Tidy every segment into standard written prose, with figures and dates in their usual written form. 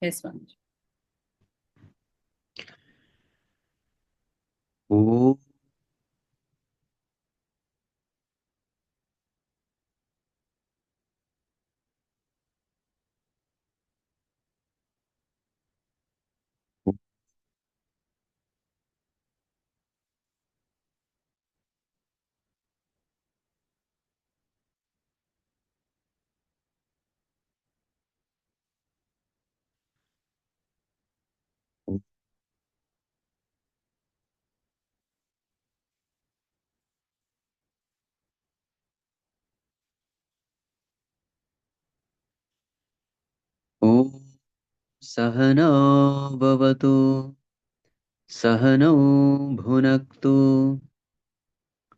Yes, Swami. Oh, Om Sahana Bhavatu Sahano Bhunaktu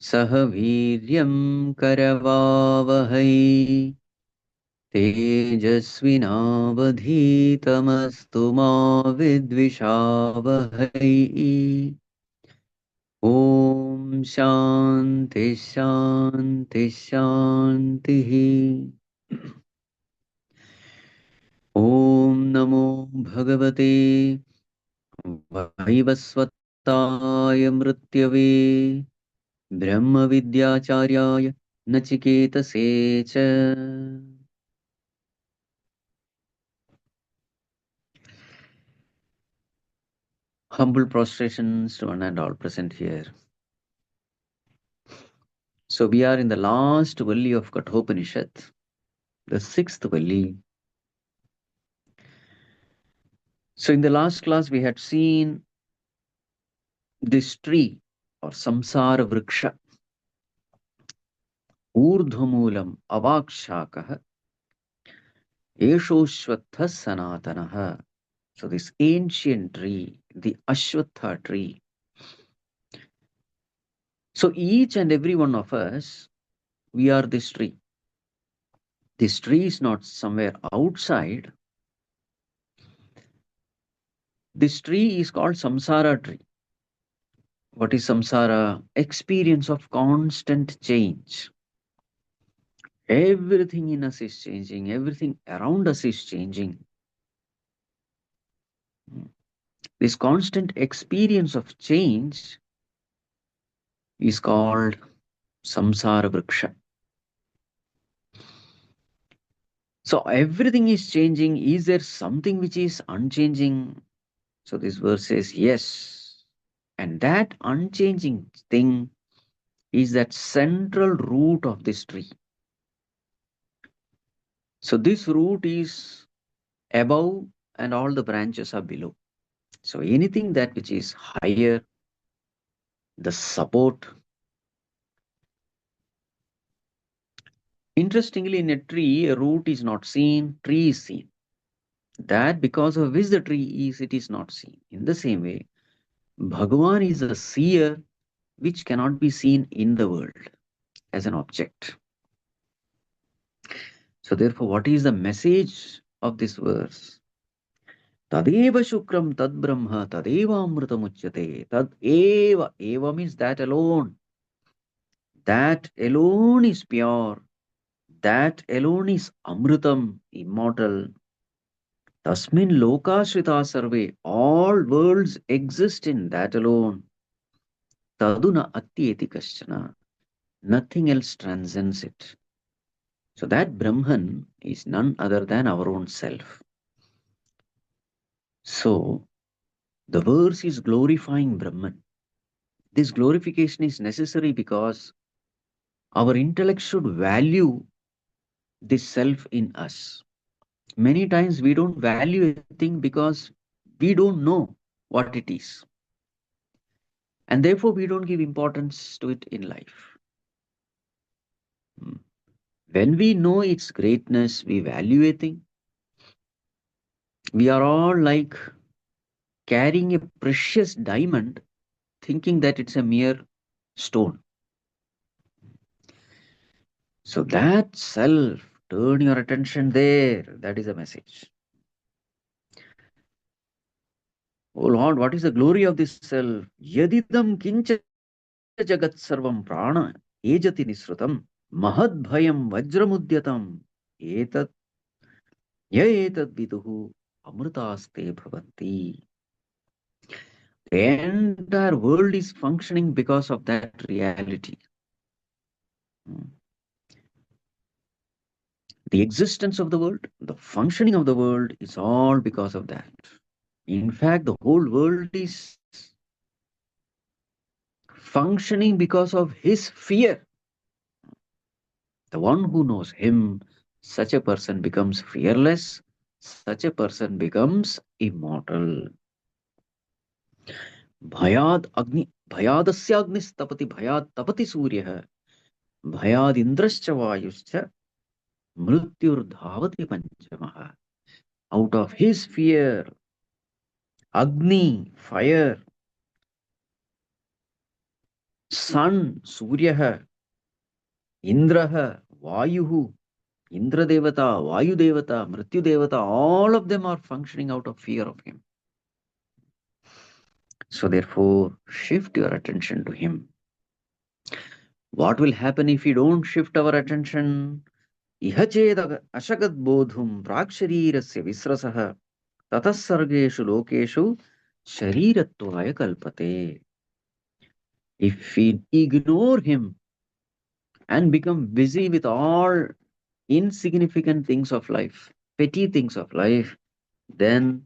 Sahaviryam Karavavahai Tejasvinavadhitamastu ma vidvishavahai. Om Shanti Shanti Shanti. Om Namo Bhagavate Vaivasvataya Mrityave Brahma Vidyacharyaya Nachiketase cha. Humble prostrations to one and all present here. So we are in the last valley of Kathopanishad, the sixth valley. So in the last class we had seen this tree or samsara vriksha, urdhvamulam avakshakah, eshoshvatha sanatanaha. So this ancient tree, the Ashwatha tree. So each and every one of us, we are this tree. This tree is not somewhere outside. This tree is called samsara tree. What is samsara? Experience of constant change. Everything in us is changing. Everything around us is changing. This constant experience of change is called samsara vriksha. So everything is changing. Is there something which is unchanging? So this verse says yes. And that unchanging thing is that central root of this tree. So this root is above and all the branches are below. So anything that which is higher, the support. Interestingly, in a tree, a root is not seen, tree is seen. That because of which the tree is, it is not seen. In the same way, Bhagavan is a seer which cannot be seen in the world as an object. So therefore, what is the message of this verse? Tadeva shukram tad brahma tadeva amritamuchyate. Tad eva. Eva means that alone. That alone is pure. That alone is amritam, immortal. Tasmin lokashrita sarve. All worlds exist in that alone. Taduna atyeti kaschana. Nothing else transcends it. So that Brahman is none other than our own self. So the verse is glorifying Brahman. This glorification is necessary because our intellect should value this self in us. Many times we don't value a thing because we don't know what it is. And therefore we don't give importance to it in life. Hmm. When we know its greatness, we value a thing. We are all like carrying a precious diamond, thinking that it's a mere stone. So that self, turn your attention there. That is the message. Oh Lord, what is the glory of this self? Yadidam kincha jagat sarvam prana ejati nisrutam mahad bhayam vajramudyatam etat ya etat viduhu. amritaste bhavanti. The entire world is functioning because of that reality. Mm. The existence of the world, the functioning of the world is all because of that. In fact, the whole world is functioning because of his fear. The one who knows him, such a person becomes fearless, such a person becomes immortal. भयाद अग्नि भयादस्य अग्निस्तपति भयाद तपति सूर्यः भयाद इंद्रश्च वायुश्च मृत्युर्धावति पंचमः. Out of his fear, Agni, fire, sun, Suryaha, Indraha, Vayuhu, Indra Devata, Vayu Devata, Mrityu Devata, all of them are functioning out of fear of him. So therefore, shift your attention to him. What will happen if you don't shift our attention? Iha cheda ashagad bodhum praksharirasya visrasah tatah sargeshu lokeshu sharirattvaya kalpate. If we ignore him and become busy with all insignificant things of life, petty things of life, then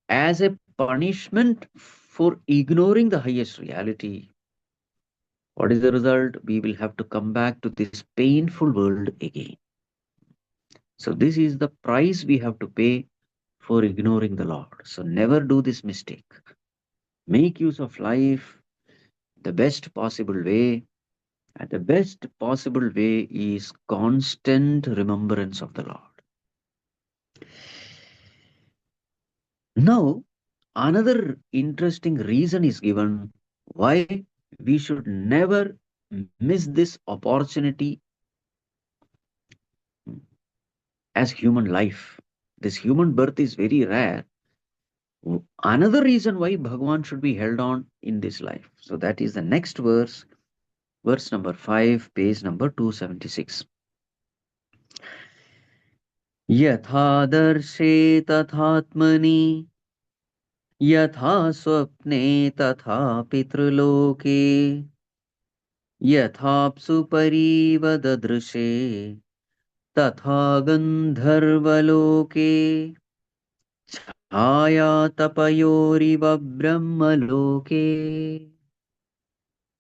as a punishment for ignoring the highest reality, what is the result? We will have to come back to this painful world again. So, this is the price we have to pay for ignoring the Lord. So, never do this mistake. Make use of life the best possible way, and the best possible way is constant remembrance of the Lord. Now, another interesting reason is given why we should never miss this opportunity as human life. This human birth is very rare. Another reason why Bhagwan should be held on in this life. So that is the next verse, verse number 5, page number 276. यथादर्शे तथात्मनि यथा स्वप्ने तथा पितृलोके यथाप्सु परीव ददृशे तथा गन्धर्वलोके छाया तपयोरिव ब्रह्मलोके.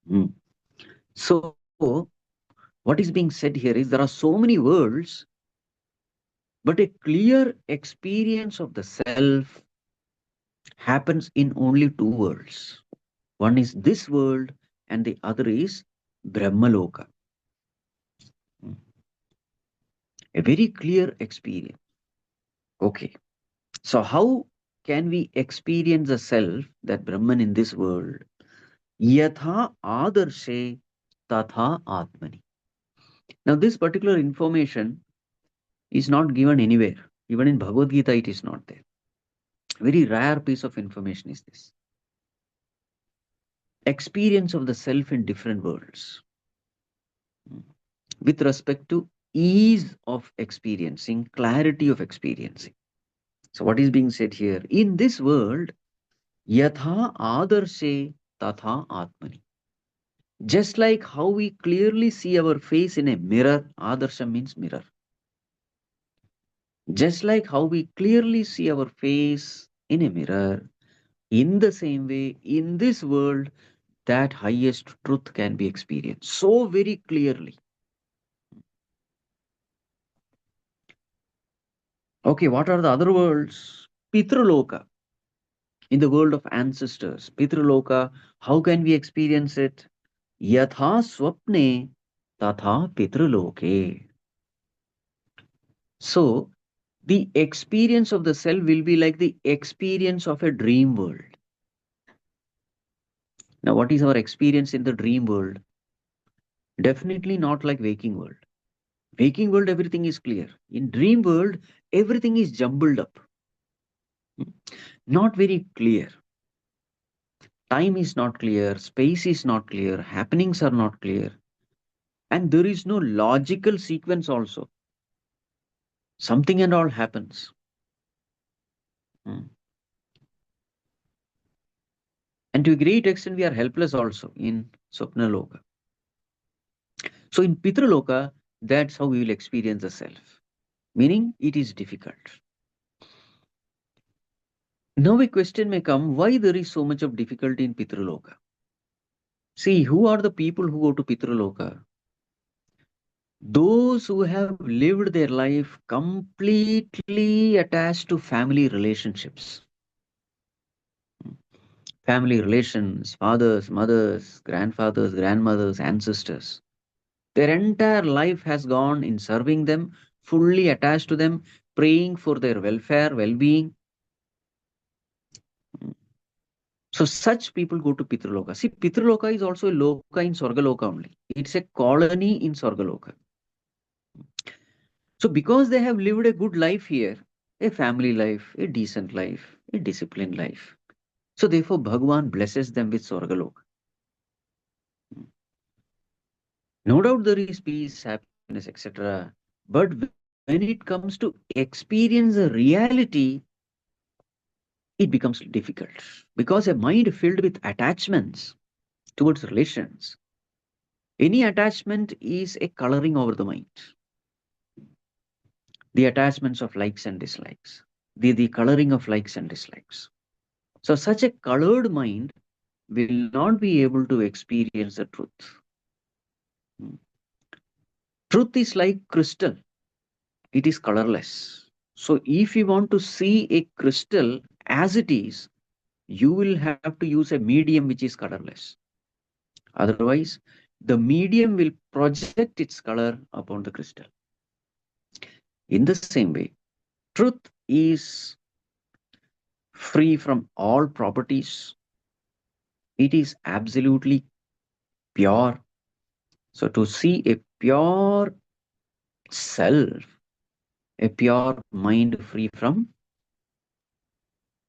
Hmm. So, what is being said here is there are so many worlds, but a clear experience of the self happens in only two worlds. One is this world, and the other is Brahmaloka. A very clear experience. Okay. So, how can we experience the self, that Brahman in this world? Yatha adarshe tatha atmani. Now, this particular information is not given anywhere. Even in Bhagavad Gita, it is not there. Very rare piece of information is this. Experience of the self in different worlds. With respect to ease of experiencing, clarity of experiencing. So, what is being said here? In this world, yatha adarshe tatha atmani. Just like how we clearly see our face in a mirror, adarsha means mirror. Just like how we clearly see our face in a mirror, in the same way, in this world, that highest truth can be experienced so very clearly. Okay, what are the other worlds? Pitraloka, in the world of ancestors. Pitraloka, how can we experience it? Yatha swapne tatha pitraloke. So, the experience of the self will be like the experience of a dream world. Now, what is our experience in the dream world? Definitely not like waking world. Waking world, everything is clear. In dream world, everything is jumbled up. Not very clear. Time is not clear, space is not clear, happenings are not clear. And there is no logical sequence also. Something and all happens. Mm. And to a great extent, we are helpless also in Swapnaloka. So in Pitraloka, that's how we will experience the self. Meaning, it is difficult. Now a question may come, why there is so much of difficulty in Pitraloka? See, who are the people who go to Pitraloka? Those who have lived their life completely attached to family relationships. Family relations, fathers, mothers, grandfathers, grandmothers, ancestors. Their entire life has gone in serving them, fully attached to them, praying for their welfare, well being. So, such people go to Pitraloka. See, Pitraloka is also a loka in Swargaloka only. It's a colony in Swargaloka. So, because they have lived a good life here, a family life, a decent life, a disciplined life. So, therefore, Bhagwan blesses them with Swargaloka. No doubt there is peace, happiness, etc. But when it comes to experience the reality, it becomes difficult because a mind filled with attachments towards relations, any attachment is a coloring over the mind. The attachments of likes and dislikes, the coloring of likes and dislikes. So, such a colored mind will not be able to experience the truth. Hmm. Truth is like crystal, it is colorless. So, if you want to see a crystal as it is, you will have to use a medium which is colorless. Otherwise, the medium will project its color upon the crystal. In the same way, truth is free from all properties, it is absolutely pure. So, to see a pure self, a pure mind free from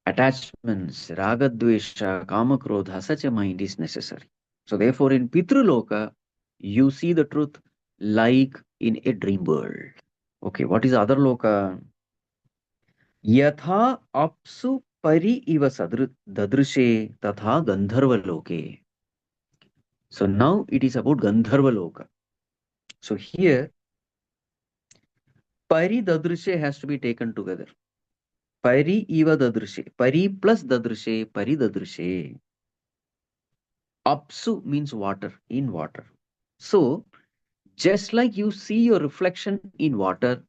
attachments, ragadvesha, kamakrodha, such a mind is necessary. So, therefore, in Pitraloka, you see the truth like in a dream world. Okay, what is other loka? Yatha apsu pari iva dadrishe tatha gandharva loke. So now it is about gandharva loka. So here pari dadrishe has to be taken together. Pari iva dadrishe. Pari plus dadrishe, pari dadrishe. Apsu means water, in water. So just like you see your reflection in water,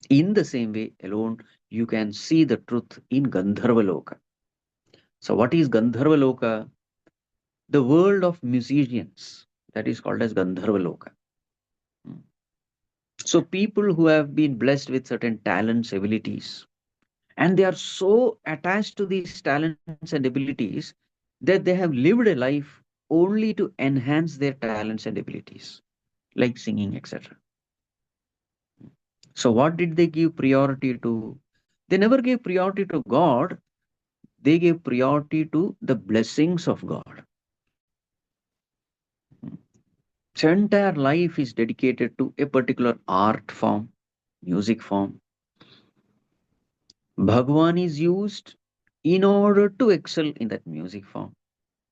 in the same way alone, you can see the truth in Gandharva Loka. So, what is Gandharva Loka? The world of musicians, that is called as Gandharva Loka. Hmm. So, people who have been blessed with certain talents, abilities, and they are so attached to these talents and abilities that they have lived a life only to enhance their talents and abilities, like singing, etc. So, what did they give priority to? They never gave priority to God, they gave priority to the blessings of God. So entire life is dedicated to a particular art form, music form. Bhagwan is used in order to excel in that music form.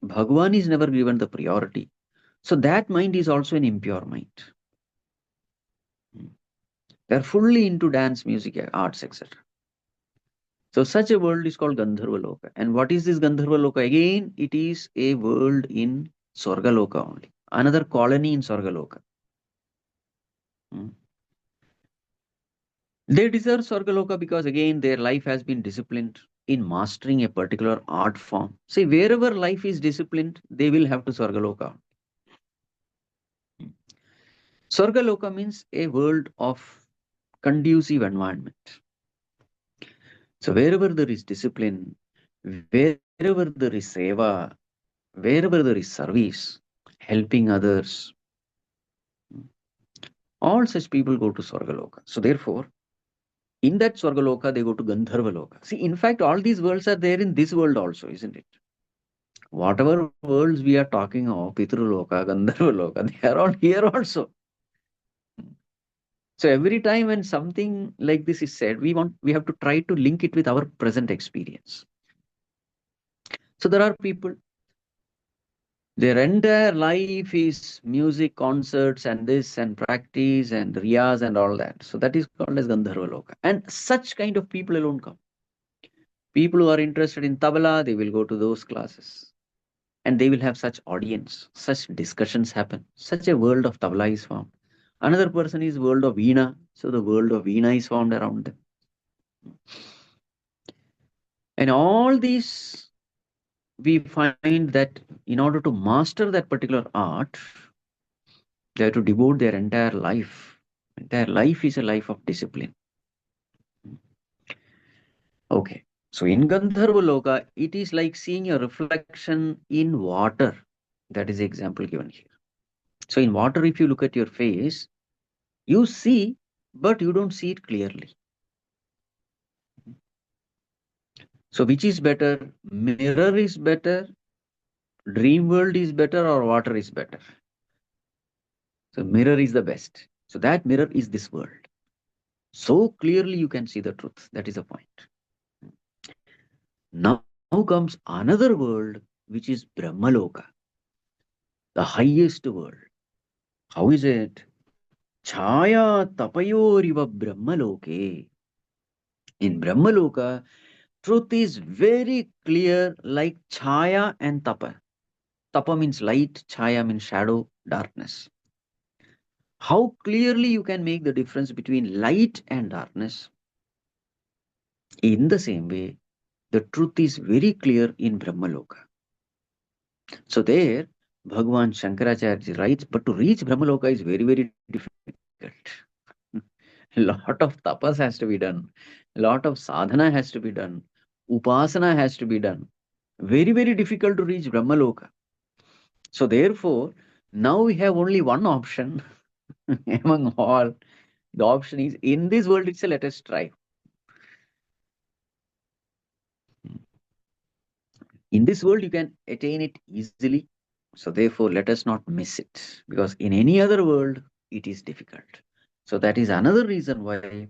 Bhagwan is never given the priority. So that mind is also an impure mind. They are fully into dance, music, arts, etc. So such a world is called Gandharva Loka. And what is this Gandharva Loka? Again, it is a world in Swarga Loka only. Another colony in Swarga Loka. Hmm. They deserve Swargaloka because again their life has been disciplined in mastering a particular art form. See, wherever life is disciplined, they will have to Swargaloka. Swargaloka means a world of conducive environment. So wherever there is discipline, wherever there is seva, wherever there is service, helping others, all such people go to Swargaloka. So therefore, in that Swargaloka, they go to Gandharva Loka. See, in fact, all these worlds are there in this world also, isn't it? Whatever worlds we are talking of, Pitruloka, Gandharva Loka, they are all here also. So every time when something like this is said, we have to try to link it with our present experience. So there are people, their entire life is music, concerts, and this, and practice, and riyas, and all that. So that is called as Gandharva Loka. And such kind of people alone come. People who are interested in tabla, they will go to those classes. And they will have such audience, such discussions happen. Such a world of tabla is formed. Another person is world of veena. So the world of veena is formed around them. And all these, we find that in order to master that particular art, they have to devote their entire life. Entire life is a life of discipline. Okay. So in Gandharva Loka, it is like seeing a reflection in water. That is the example given here. So in water, if you look at your face, you see, but you don't see it clearly. So which is better? Mirror is better, dream world is better, or water is better? So mirror is the best. So that mirror is this world. So clearly you can see the truth. That is the point. Now comes another world, which is Brahmaloka, the highest world. How is it? Chaya tapayoriva Brahmaloke. In Brahmaloka, truth is very clear like chaya and tapa. Tapa means light, chaya means shadow, darkness. How clearly you can make the difference between light and darkness. In the same way, the truth is very clear in Brahmaloka. So there, Bhagavan Shankaracharya writes, but to reach Brahmaloka is very, very difficult. Lot of tapas has to be done. Lot of sadhana has to be done. Upasana has to be done. Very, very difficult to reach Brahmaloka. So therefore, now we have only one option among all. The option is in this world itself, let us strive. In this world, you can attain it easily. So therefore, let us not miss it because in any other world, it is difficult. So that is another reason why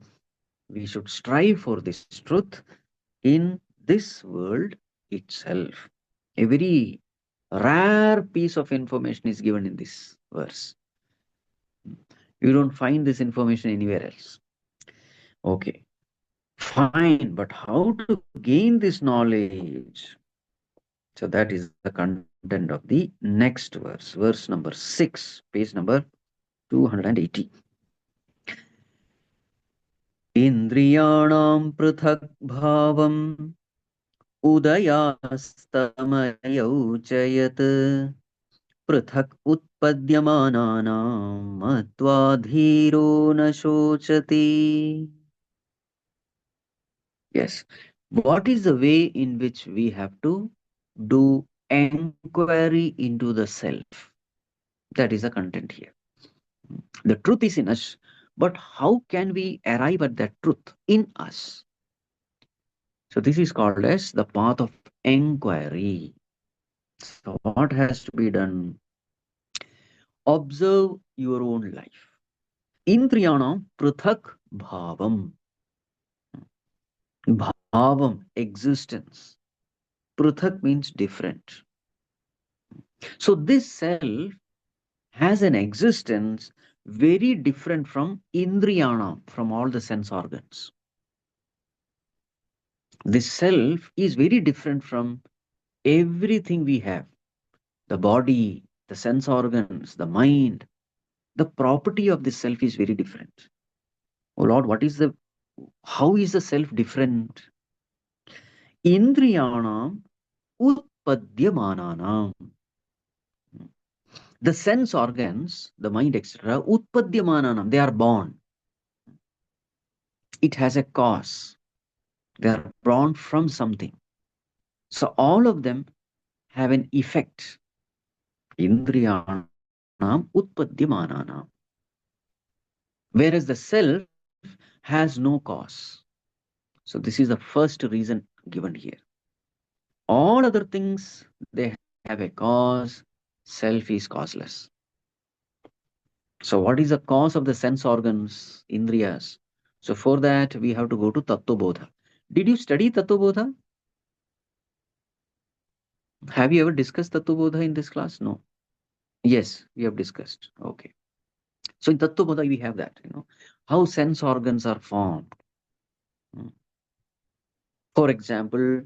we should strive for this truth in this world itself. A very rare piece of information is given in this verse. You don't find this information anywhere else. Okay, fine, but how to gain this knowledge? So that is the content of the next verse, verse number 6, page number 280. Indriyanam prathak bhavam udayastamayau chayat पृथक् उत्पद्यमानानां मत्वा धीरो न शोचति. Yes. What is the way in which we have to do enquiry into the self? That is the content here. The truth is in us, but how can we arrive at that truth in us? So this is called as the path of enquiry. So what has to be done? Observe your own life. Indriyanam prathak bhavam. Bhavam, existence. Prathak means different. So this self has an existence very different from Indriyana, from all the sense organs. This self is very different from everything we have. The body, the sense organs, the mind. The property of this self is very different. Oh Lord, how is the self different? Indriyanam utpadyamananam. The sense organs, the mind, etc., utpadyamananam, they are born. It has a cause. They are born from something. So all of them have an effect. Indriyanam utpadyamananam. Whereas the self has no cause. So this is the first reason given here. All other things, they have a cause. Self is causeless. So, what is the cause of the sense organs, indriyas? So, for that, we have to go to Tattvabodha. Did you study Tattvabodha? Have you ever discussed Tattvabodha in this class? No. Yes, we have discussed. Okay. So, in Tattvabodha, we have that, how sense organs are formed. Mm. For example,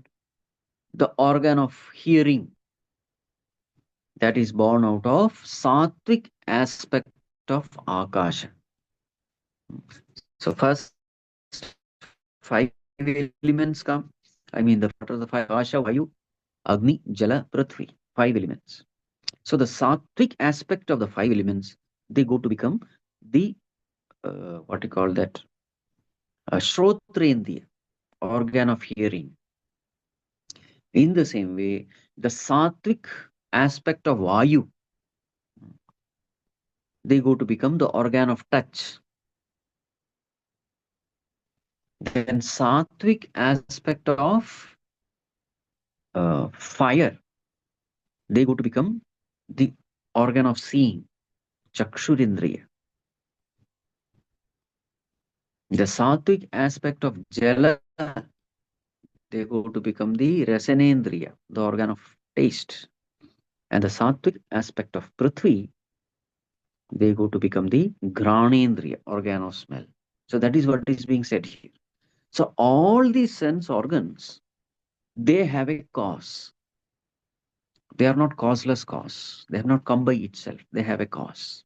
the organ of hearing that is born out of sattvic aspect of Akasha. So, first 5 elements come. I mean, the what are the five? Akasha, Vayu, Agni, Jala, Prithvi. 5 elements. So, the sattvic aspect of the 5 elements, they go to become the what you call that Shrotrendriya, organ of hearing. In the same way, the sattvic aspect of Vayu, they go to become the organ of touch. Then sattvic aspect of fire, they go to become the organ of seeing, Chakshurindriya. The sattvic aspect of Jala, they go to become the Rasanendriya, the organ of taste. And the sattvic aspect of Prithvi, they go to become the Granendriya, organ of smell. So that is what is being said here. So all these sense organs, they have a cause. They are not causeless cause. They have not come by itself. They have a cause.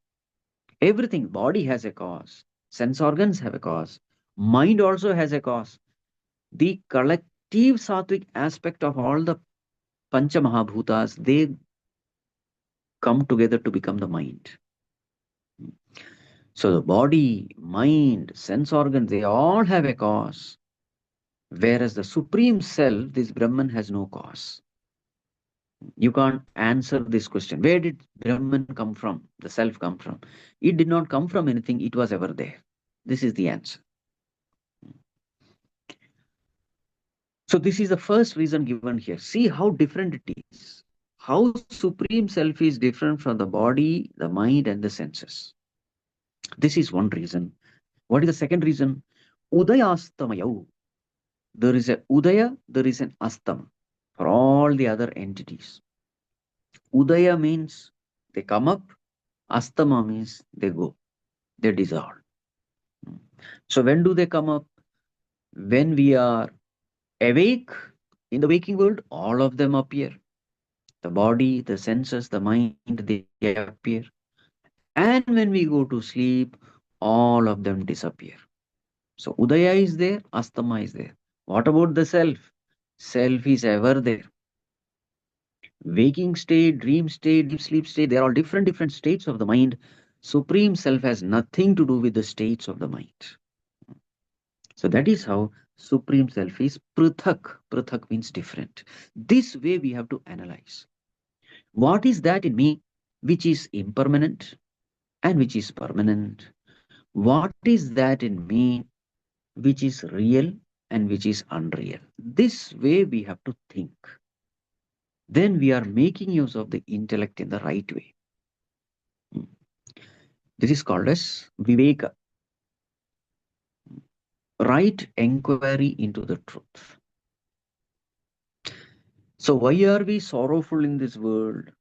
Everything, body has a cause. Sense organs have a cause. Mind also has a cause. The collective sattvic aspect of all the Pancha Mahabhutas, they come together to become the mind. So the body, mind, sense organs, they all have a cause. Whereas the Supreme Self, this Brahman, has no cause. You can't answer this question. Where did Brahman come from? The self come from? It did not come from anything, it was ever there. This is the answer. So, this is the first reason given here. See how different it is. How Supreme Self is different from the body, the mind, and the senses. This is one reason. What is the second reason? Udayastamayau. There is a Udaya, there is an Astama for all the other entities. Udaya means they come up, Astama means they go, they dissolve. So when do they come up? When we are awake in the waking world, all of them appear. The body, the senses, the mind, they appear. And when we go to sleep, all of them disappear. So Udaya is there, Astama is there. What about the self? Self is ever there. Waking state, dream state, deep sleep state, they are all different states of the mind. Supreme Self has nothing to do with the states of the mind. So that is how Supreme Self is Prithak. Prithak means different. This way we have to analyze. What is that in me which is impermanent and which is permanent? What is that in me which is real and which is unreal? This way we have to think. Then we are making use of the intellect in the right way. Hmm. This is called as Viveka, right inquiry into the truth. So, why are we sorrowful in this world?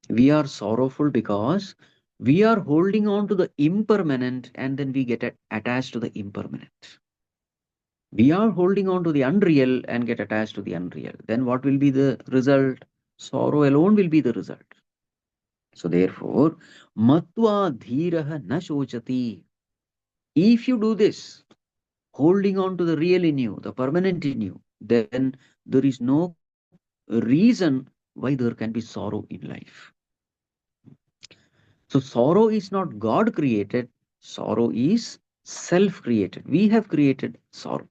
We are sorrowful because we are holding on to the impermanent and then we get attached to the impermanent. We are holding on to the unreal and get attached to the unreal. Then what will be the result? Sorrow alone will be the result. So, therefore, Matva Dhiraha na shochati. If you do this, holding on to the real in you, the permanent in you, then there is no reason why there can be sorrow in life. So, sorrow is not God created, sorrow is self created. We have created sorrow.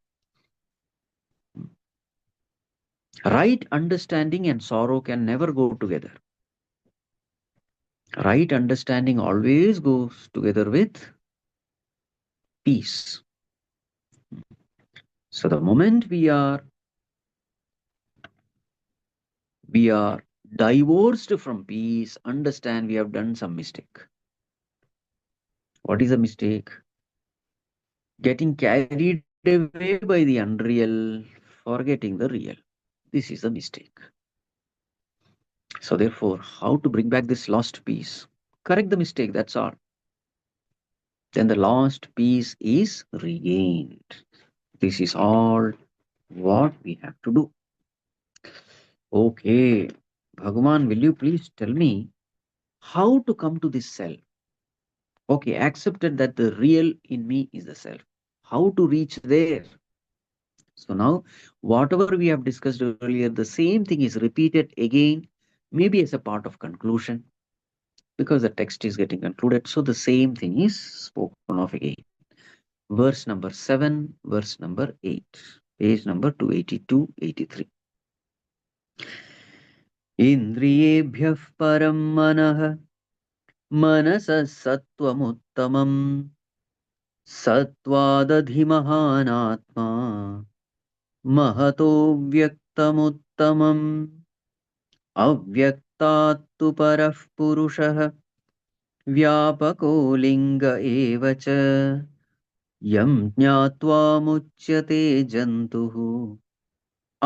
Right understanding and sorrow can never go together. Right understanding always goes together with peace. So, the moment we are divorced from peace, understand we have done some mistake. What is a mistake? Getting carried away by the unreal, forgetting the real. This is a mistake. So, therefore, how to bring back this lost peace? Correct the mistake, that's all. Then the lost peace is regained. This is all what we have to do. Okay, Bhagavan, will you please tell me how to come to this self? Okay, accepted that the real in me is the self. How to reach there? So now, whatever we have discussed earlier, the same thing is repeated again, maybe as a part of conclusion, because the text is getting concluded. So the same thing is spoken of again. Verse number 7, verse number 8, page number 282, 83. Indriyebhyah param manah manasa sattvamuttamaम् सत्त्वादधिमहानात्मा Mahato व्यक्तमुत्तमम् अव्यक्तात्तु परः पुरुषः व्यापको लिङ्ग एव च यं ज्ञात्वा मुच्यते जन्तुः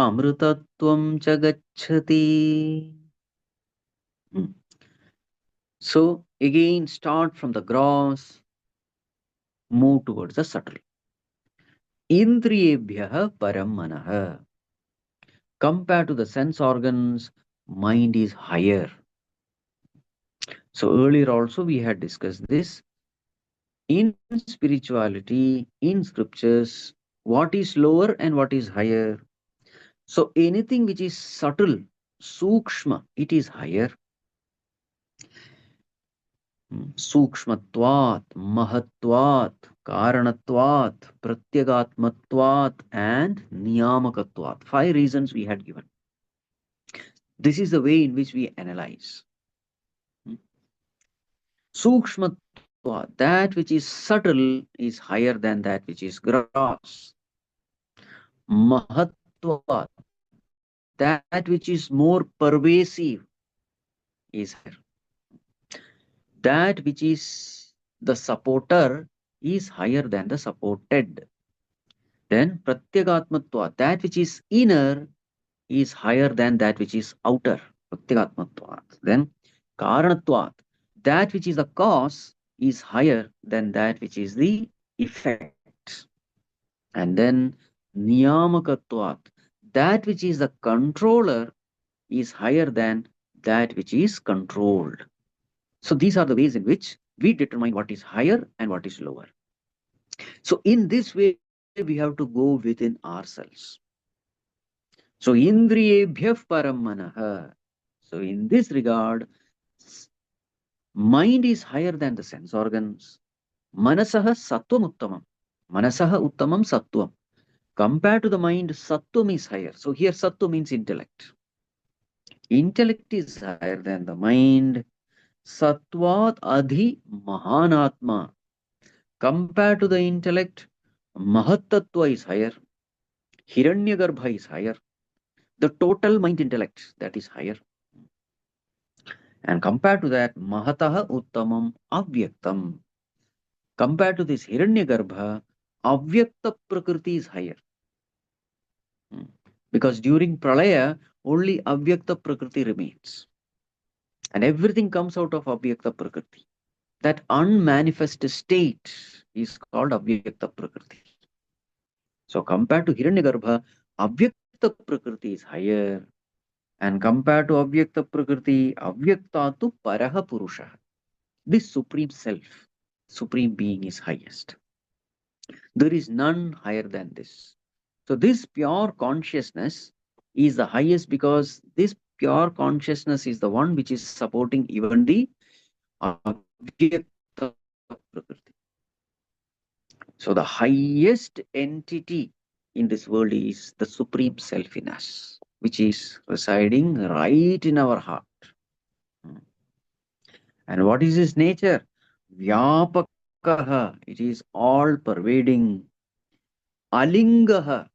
अमृतत्वं च गच्छति. So again start from the gross, move towards the subtle. Indriyebhyah param manah. Compared to the sense organs, mind is higher. So earlier also we had discussed this. In spirituality, in scriptures, what is lower and what is higher? So anything which is subtle, sukshma, it is higher. Sukshmatvat, mahatvat, karanatvat, pratyagatmatvat, and niyamakatvat. 5 reasons we had given. This is the way in which we analyze. Sukshmatvat, that which is subtle, is higher than that which is gross. Mahatvat, that which is more pervasive, is higher. That which is the supporter is higher than the supported. Then pratyagatmatva, that which is inner is higher than that which is outer. Pratyagatmatva. Then karanatvat, that which is the cause is higher than that which is the effect. And then niyamakatvat, that which is the controller is higher than that which is controlled. So these are the ways in which we determine what is higher and what is lower. So in this way, we have to go within ourselves. So indriyebhyah param manah. So in this regard, mind is higher than the sense organs. Manasaha sattvam uttamam. Manasaha uttamam sattvam. Compared to the mind, sattvam is higher. So here sattva means intellect. Intellect is higher than the mind. Sattvat adhi mahanatma. Compared to the intellect, Mahatattva is higher, Hiranyagarbha is higher, the total mind intellect that is higher. And compared to that, Mahataha Uttamam Avyaktam. Compared to this Hiranyagarbha, Avyakta Prakriti is higher. Because during Pralaya, only Avyakta Prakriti remains. And everything comes out of Avyakta Prakriti. That unmanifest state is called Avyakta Prakriti. So compared to Hiranyagarbha, Avyakta Prakriti is higher. And compared to Avyakta Prakriti, Avyaktatu Paraha Purusha. This supreme self, supreme being is highest. There is none higher than this. So this pure consciousness is the highest because this pure consciousness is the one which is supporting even the Avyakta Prakriti. So the highest entity in this world is the supreme self in us, which is residing right in our heart. And what is his nature? Vyapakaha, it is all pervading. Alingaha,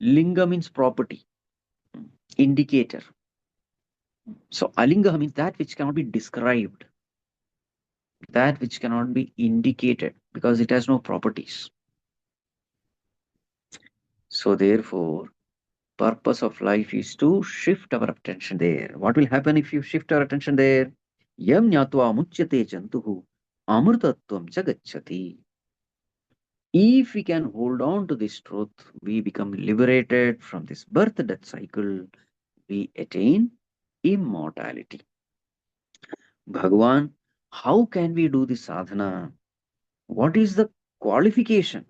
linga means property, indicator. So alinga means that which cannot be described, that which cannot be indicated because it has no properties. So therefore, purpose of life is to shift our attention there. What will happen if you shift our attention there? Yam nyatva muchyate jantuhu amrtatvam cha gacchati. If we can hold on to this truth, we become liberated from this birth death cycle. We attain immortality. Bhagavan, how can we do this sadhana? What is the qualification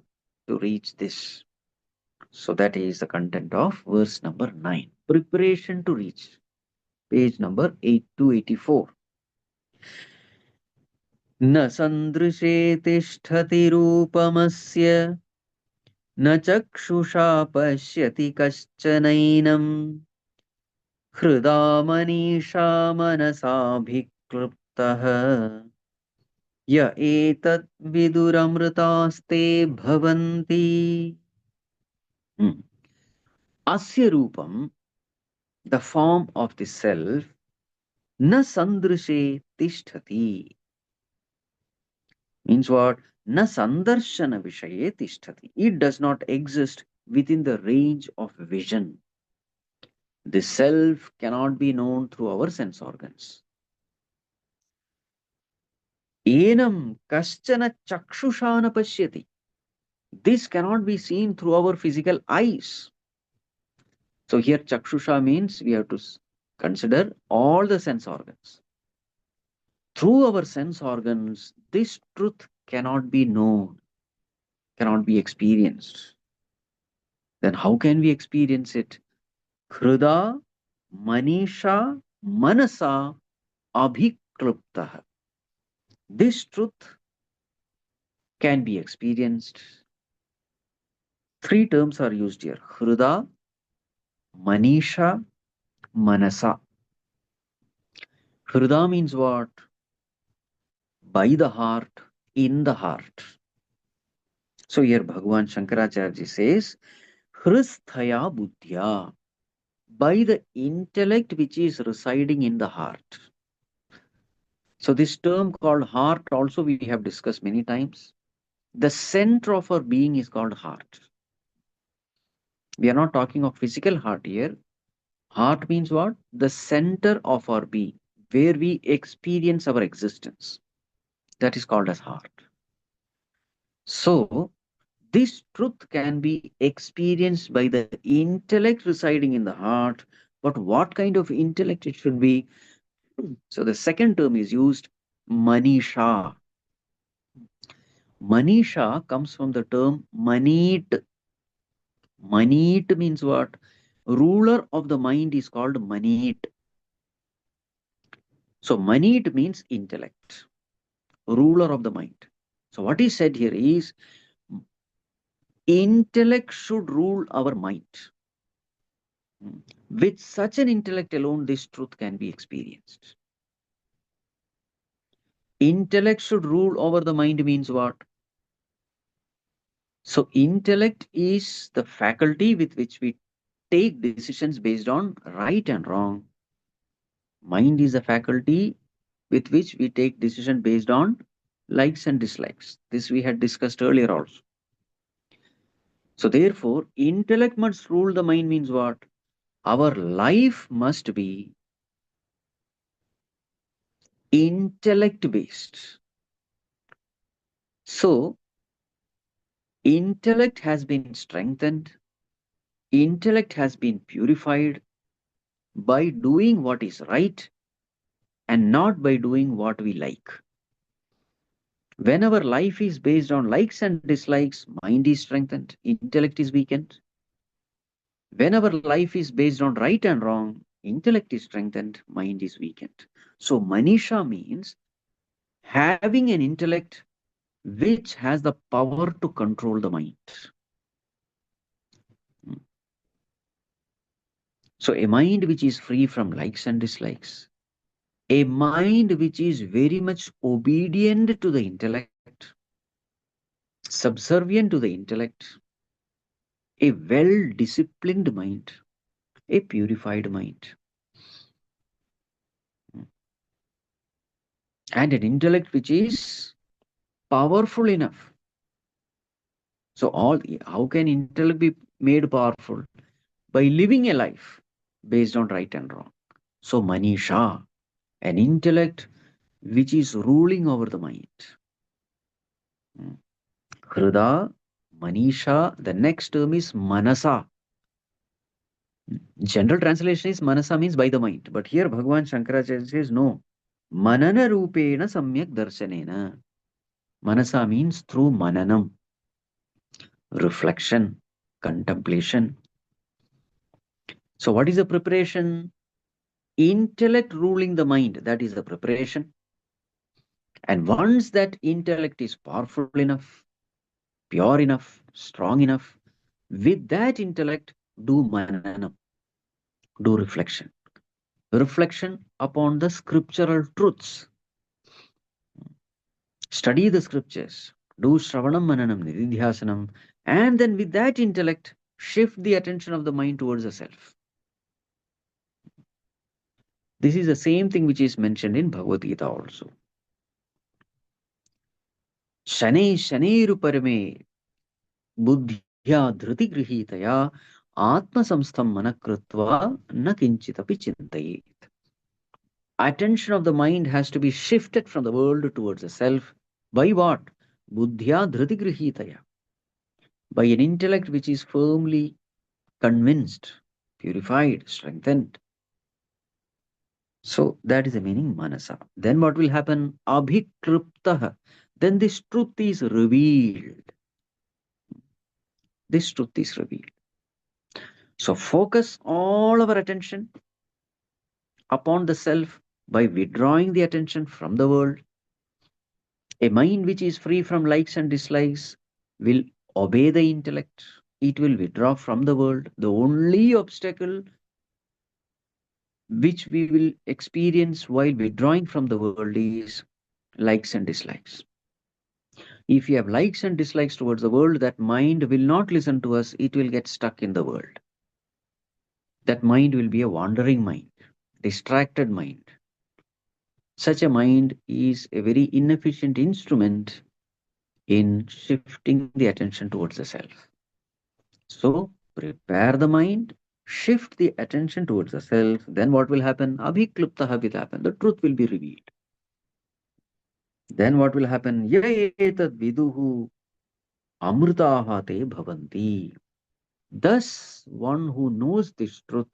to reach this? So that is the content of verse number 9. Preparation to reach. Page number 8 to 84. न सन्दृशे तिष्ठति रूपमस्य न चक्षुषा पश्यति कश्चनैनम् हृदा मनीषा मनसाभिक्लृप्तः य एतद् विदुरमृतास्ते भवन्ति. Hmm. Asya rupam, the form of the self, na sandrishe tishtati, means what? Na sandarshana vishaye tishtati. It does not exist within the range of vision. The self cannot be known through our sense organs. Enam kaschana chakshushana pashyati. This cannot be seen through our physical eyes. So here chakshusha means we have to consider all the sense organs. Through our sense organs, this truth cannot be known, cannot be experienced. Then how can we experience it? Khrida, manisha, manasa, abhikluptah. This truth can be experienced. Three terms are used here: Hruda, Manisha, Manasa. Hruda means what? By the heart, in the heart. So here Bhagavan Shankaracharya says, Hristhaya Buddhya, by the intellect which is residing in the heart. So this term called heart also we have discussed many times. The center of our being is called heart. We are not talking of physical heart here. Heart means what? The center of our being, where we experience our existence. That is called as heart. So, this truth can be experienced by the intellect residing in the heart. But what kind of intellect it should be? So, the second term is used, Manisha. Manisha comes from the term Manit. Manit means what? Ruler of the mind is called Manit. So, Manit means intellect, ruler of the mind. So, what is said here is intellect should rule our mind. With such an intellect alone, this truth can be experienced. Intellect should rule over the mind means what? So, intellect is the faculty with which we take decisions based on right and wrong. Mind is the faculty with which we take decision based on likes and dislikes. This we had discussed earlier also. So, therefore, intellect must rule the mind means what? Our life must be intellect based. So, intellect has been strengthened, intellect has been purified by doing what is right and not by doing what we like. When our life is based on likes and dislikes, mind is strengthened, intellect is weakened. When our life is based on right and wrong, intellect is strengthened, mind is weakened. So, Manisha means having an intellect which has the power to control the mind. So, a mind which is free from likes and dislikes, a mind which is very much obedient to the intellect, subservient to the intellect, a well disciplined mind, a purified mind. and an intellect which is powerful enough. So, how can intellect be made powerful? By living a life based on right and wrong. So, Manisha, an intellect which is ruling over the mind. Hmm. Hrida, Manisha, the next term is Manasa. General translation is Manasa means by the mind. But here Bhagavan Shankaracharya says no. Manana Rupena Samyak Darshanena. Manasa means through mananam, reflection, contemplation. So, what is the preparation? Intellect ruling the mind, that is the preparation. And once that intellect is powerful enough, pure enough, strong enough, with that intellect, do mananam, do reflection. Reflection upon the scriptural truths. Study the scriptures, do Shravanam Mananam Nididhyasanam, and then with that intellect, shift the attention of the mind towards the self. This is the same thing which is mentioned in Bhagavad Gita also. Shane Shaneru Parame Buddhya Dhriti Grihitaya Atma Samstham Manakrutva Na Kinchitapi Chintayet. Attention of the mind has to be shifted from the world towards the self. By what? Buddhya Dhriti Grihitaya. By an intellect which is firmly convinced, purified, strengthened. So that is the meaning manasa. Then what will happen? Abhikriptah. Then this truth is revealed. This truth is revealed. So focus all our attention upon the self by withdrawing the attention from the world. A mind which is free from likes and dislikes will obey the intellect. It will withdraw from the world. The only obstacle which we will experience while withdrawing from the world is likes and dislikes. If you have likes and dislikes towards the world, that mind will not listen to us, it will get stuck in the world. That mind will be a wandering mind, distracted mind. Such a mind is a very inefficient instrument in shifting the attention towards the self. So, prepare the mind, shift the attention towards the self, then what will happen? Abhikluptaha will happen. The truth will be revealed. Then what will happen? Yaetad viduhu amrutaha te bhavanti. Thus, one who knows this truth,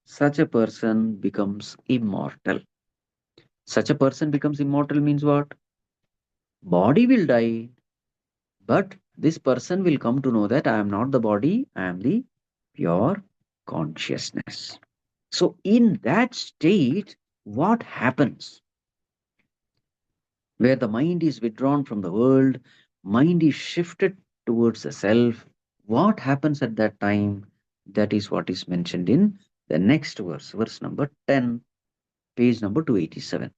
such a person becomes immortal. Such a person becomes immortal means what? Body will die, but this person will come to know that I am not the body, I am the pure consciousness. So, in that state, what happens? Where the mind is withdrawn from the world, mind is shifted towards the self. What happens at that time? That is what is mentioned in the next verse, verse number 10, page number 287.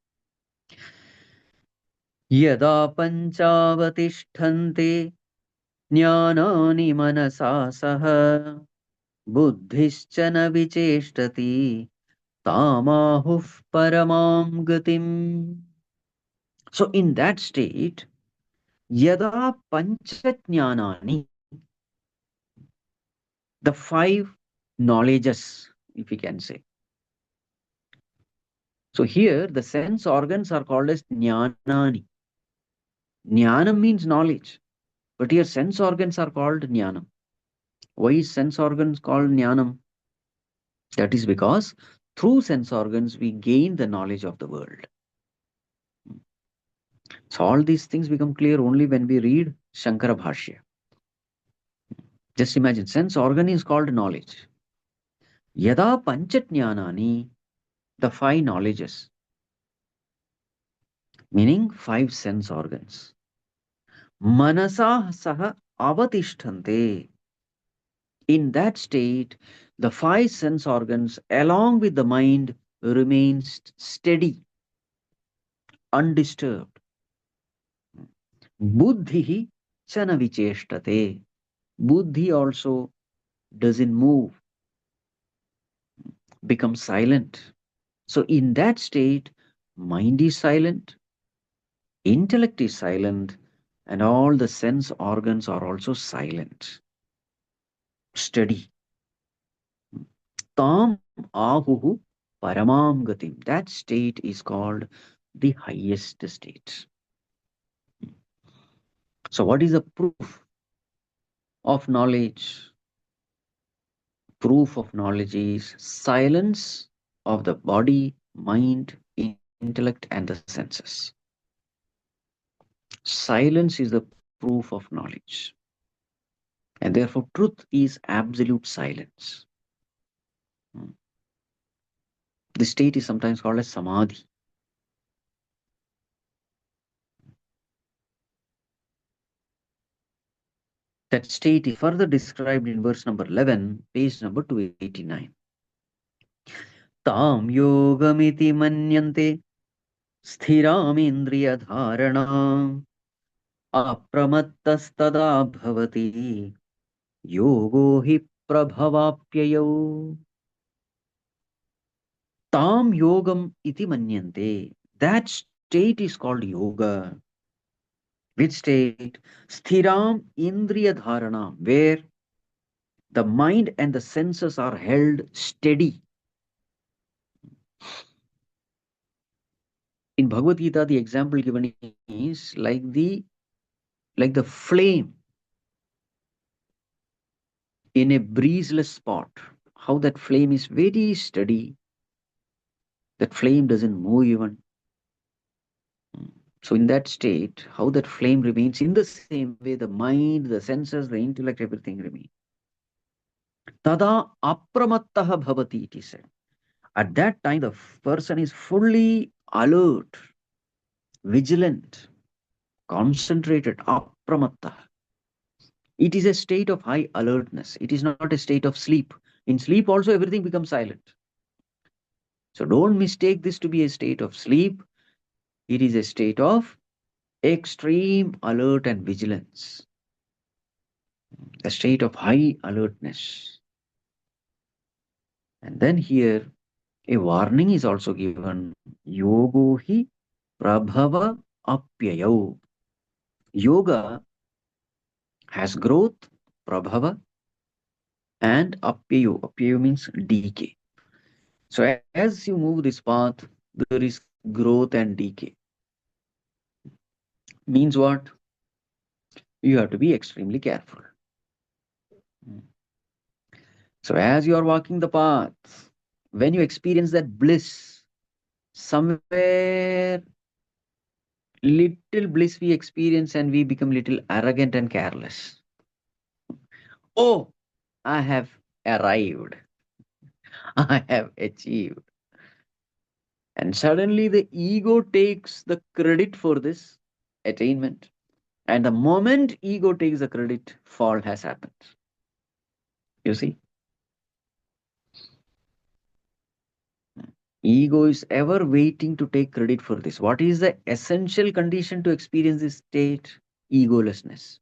यदा पञ्चावतिष्ठन्ते ज्ञानानि मनसा सह बुद्धिश्च न विचेष्टति तामाहुः परमां गतिम्. So in that state, yada panchajnanani, the five knowledges, if we can say. So here the sense organs are called as jnanani. Jnanam means knowledge, but here sense organs are called jnanam. Why is sense organs called jnanam? That is because through sense organs we gain the knowledge of the world. So all these things become clear only when we read Shankara Bhashya. Just imagine, sense organ is called knowledge. Yada panchajnanani, the five knowledges, meaning five sense organs. Manasa saha avatishtante. In that state, the five sense organs, along with the mind, remains steady, undisturbed. Buddhi chana vicheshtate. Buddhi also doesn't move, becomes silent. So in that state, mind is silent, Intellect is silent, and all the sense organs are also silent, steady. Tam ahuhu paramam gatim. That state is called the highest state. So, what is the proof of knowledge? Proof of knowledge is silence of the body, mind, intellect, and the senses. Silence is the proof of knowledge. And therefore, truth is absolute silence. Hmm. This state is sometimes called as samadhi. That state is further described in verse number 11, page number 289. Tam yogamiti manyante sthiramindrayadharanam apramattastada bhavati yogo hi prabhavapyayo. Tam yogam iti manyante. That state is called yoga. Which state? Sthiram indriya dharana, where the mind and the senses are held steady. In Bhagavad Gita, the example given is like the flame in a breezeless spot. How that flame is very steady. That flame doesn't move even. So in that state, how that flame remains in the same way, the mind, the senses, the intellect, everything remains. Tada apramattaha bhavati, it is said. At that time, the person is fully alert, vigilant, concentrated, apramatta. It is a state of high alertness. It is not a state of sleep. In sleep, also, everything becomes silent. So don't mistake this to be a state of sleep. It is a state of extreme alert and vigilance, a state of high alertness. And then here, a warning is also given. Yogo hi prabhava apyayo. Yoga has growth, prabhava, and apyayo. Apyayo means decay. So as you move this path, there is growth and decay. Means what? You have to be extremely careful. So as you are walking the path, when you experience that bliss, somewhere little bliss we experience and we become little arrogant and careless. Oh, I have arrived. I have achieved. And suddenly the ego takes the credit for this attainment. And the moment ego takes the credit, fall has happened. You see, ego is ever waiting to take credit for this. What is the essential condition to experience this state? Egolessness.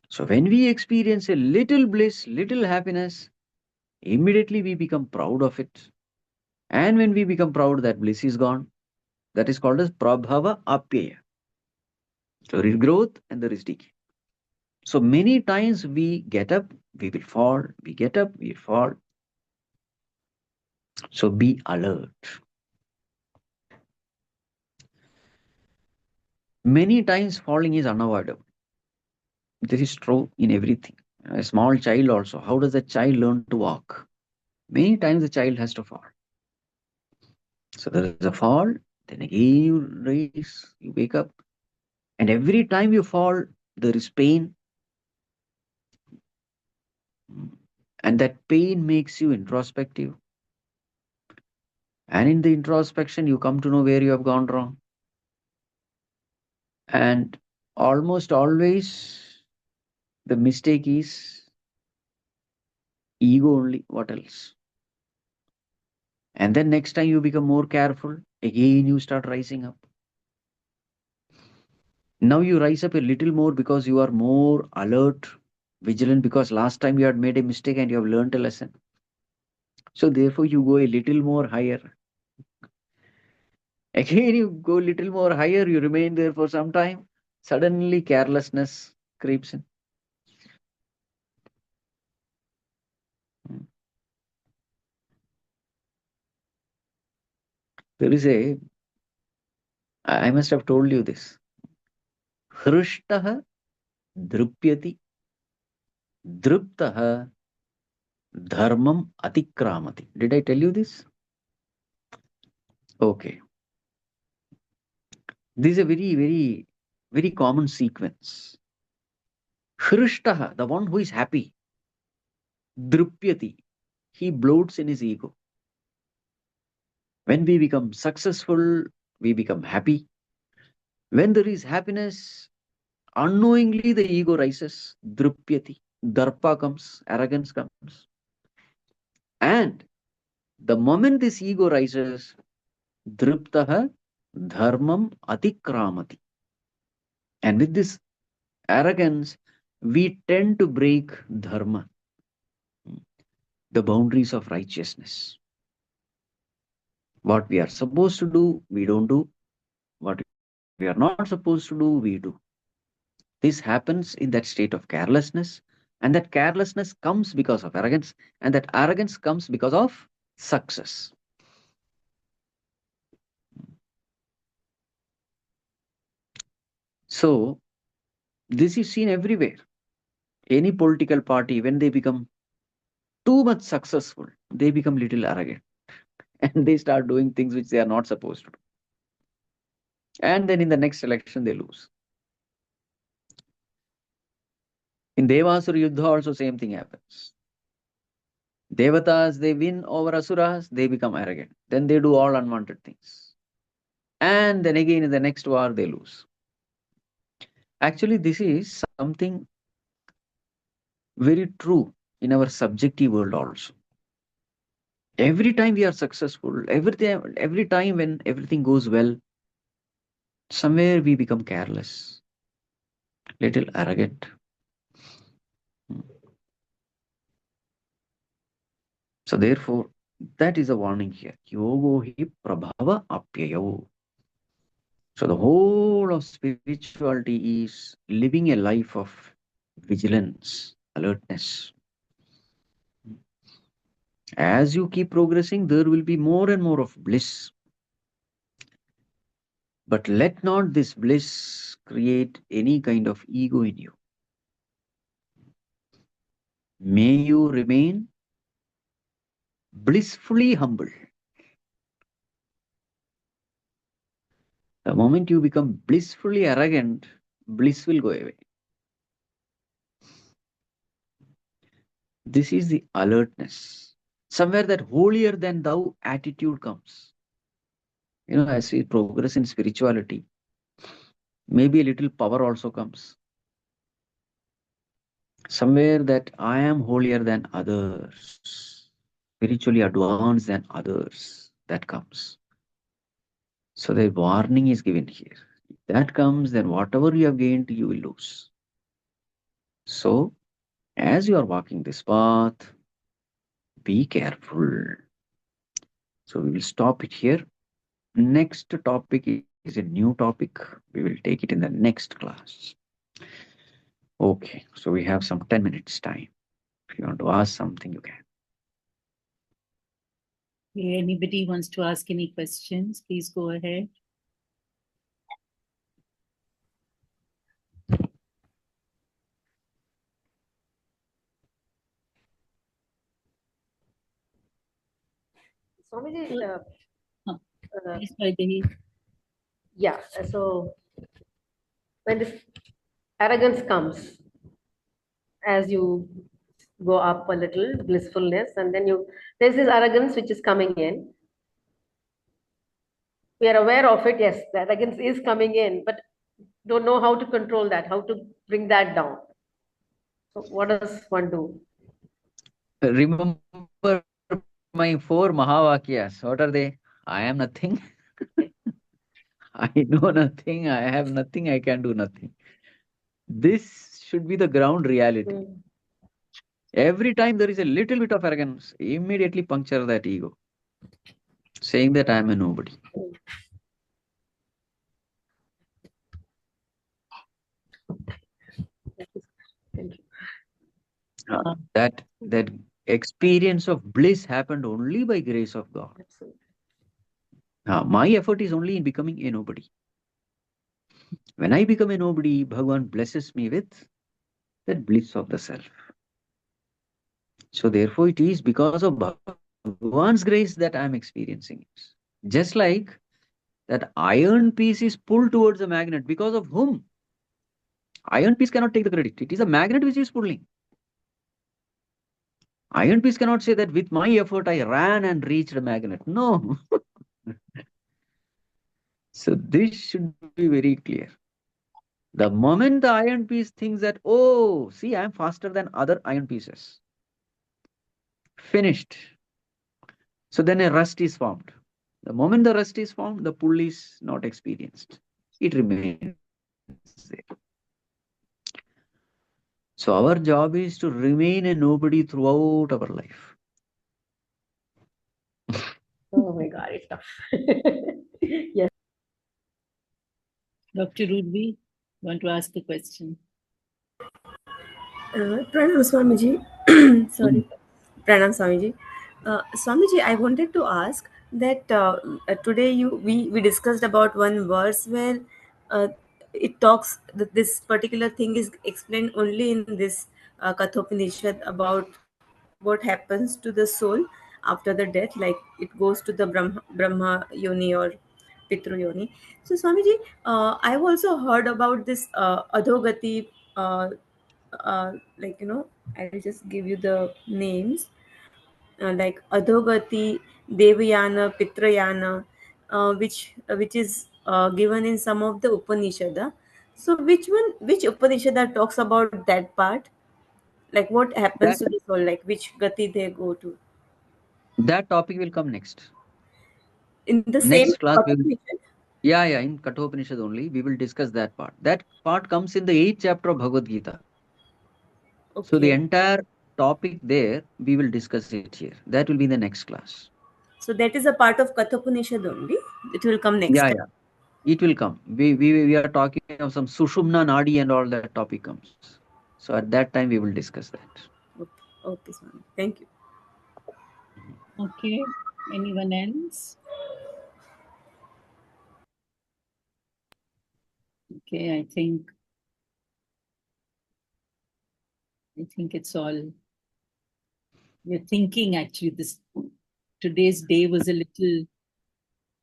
So when we experience a little bliss, little happiness, immediately we become proud of it. And when we become proud, that bliss is gone. That is called as prabhava apyaya. So there is growth and there is decay. So many times we get up, we will fall. We get up, we fall. So be alert. Many times falling is unavoidable. This is true in everything. A small child also. How does a child learn to walk? Many times the child has to fall. So there is a fall, then again you raise, you wake up, and every time you fall, there is pain, and that pain makes you introspective. And in the introspection, you come to know where you have gone wrong. And almost always, the mistake is ego only. What else? And then next time you become more careful, again you start rising up. Now you rise up a little more because you are more alert, vigilant, because last time you had made a mistake and you have learned a lesson. So therefore you go a little more higher. Again, you go little more higher, you remain there for some time. Suddenly, carelessness creeps in. Mm. There is I must have told you this. Hrishtaha drupyati, druptaha dharmam atikramati. Did I tell you this? Okay. This is a very common sequence. Hrishtaha, the one who is happy, drupyati, he bloats in his ego. When we become successful, we become happy. When there is happiness, unknowingly the ego rises, drupyati, darpa comes, arrogance comes. And the moment this ego rises, driptaha dharmam atikramati. And with this arrogance, we tend to break dharma, the boundaries of righteousness. What we are supposed to do, we don't do. What we are not supposed to do, we do. This happens in that state of carelessness, and that carelessness comes because of arrogance, and that arrogance comes because of success. So, this is seen everywhere. Any political party, when they become too much successful, they become little arrogant and they start doing things which they are not supposed to do. And then in the next election, they lose. In Devasura Yuddha, also same thing happens. Devatas, they win over Asuras, they become arrogant. Then they do all unwanted things. And then again in the next war, they lose. Actually, this is something very true in our subjective world also. Every time we are successful, every time when everything goes well, somewhere we become careless, little arrogant. Hmm. So therefore, that is a warning here. Yogo hi prabhava apyayo. So the whole of spirituality is living a life of vigilance, alertness. As you keep progressing, there will be more and more of bliss. But let not this bliss create any kind of ego in you. May you remain blissfully humble. The moment you become blissfully arrogant, bliss will go away. This is the alertness. Somewhere that holier than thou attitude comes. As we progress in spirituality, maybe a little power also comes. Somewhere that I am holier than others, spiritually advanced than others, that comes. So the warning is given here. If that comes, then whatever you have gained, you will lose. So, as you are walking this path, be careful. So, we will stop it here. Next topic is a new topic. We will take it in the next class. Okay, so we have some 10 minutes time. If you want to ask something, you can. Anybody wants to ask any questions, please go ahead. Swamiji, Please, Vaidehi. yeah, so when this arrogance comes, as you go up a little, blissfulness, and then there's this arrogance which is coming in. We are aware of it, yes, the arrogance is coming in, but don't know how to control that, how to bring that down. So what does one do? Remember my four Mahavakyas. What are they? I am nothing. I know nothing. I have nothing. I can do nothing. This should be the ground reality. Mm. Every time there is a little bit of arrogance, immediately puncture that ego, saying that I am a nobody. That experience of bliss happened only by grace of God. Absolutely. My effort is only in becoming a nobody. When I become a nobody, Bhagavan blesses me with that bliss of the self. So therefore, it is because of Bhagavan's grace that I am experiencing it. Just like that iron piece is pulled towards the magnet, because of whom? Iron piece cannot take the credit. It is a magnet which is pulling. Iron piece cannot say that with my effort I ran and reached the magnet. No. So this should be very clear. The moment the iron piece thinks that, oh, see, I am faster than other iron pieces, finished. So then a rust is formed. The moment the rust is formed, the pull is not experienced. It remains there. So our job is to remain a nobody throughout our life. Oh my God, it's tough. Yes. Dr. Rudvi, want to ask a question? Pranam Swamiji. Sorry. Pranam Swamiji. Swamiji, I wanted to ask that today we discussed about one verse where it talks that this particular thing is explained only in this Kathopanishad about what happens to the soul after the death, like it goes to the Brahma Yoni or Pitru Yoni. So Swamiji, I've also heard about this Adhogati. Like I'll just give you the names like Adhogati, Devayana, Pitrayana, which is given in some of the Upanishad. So which Upanishad talks about that part? Like what happens That to the soul? Like which gati they go to? that topic will come next. In the same Next class, we will, Upanishad? yeah, in Kathopanishad only, we will discuss that part. That part comes in the 8th chapter of Bhagavad Gita. So the Okay. entire topic there, we will discuss it here. That will be in the next class. So that is a part of Kathopanishad only. It will come next Yeah, time. yeah. It will come. We are talking of some Sushumna Nadi and all that topic comes. So at that time, we will discuss that. Okay. Okay, Swami. Thank you. Okay. Anyone else? Okay, I think it's all. We're thinking actually this today's day was a little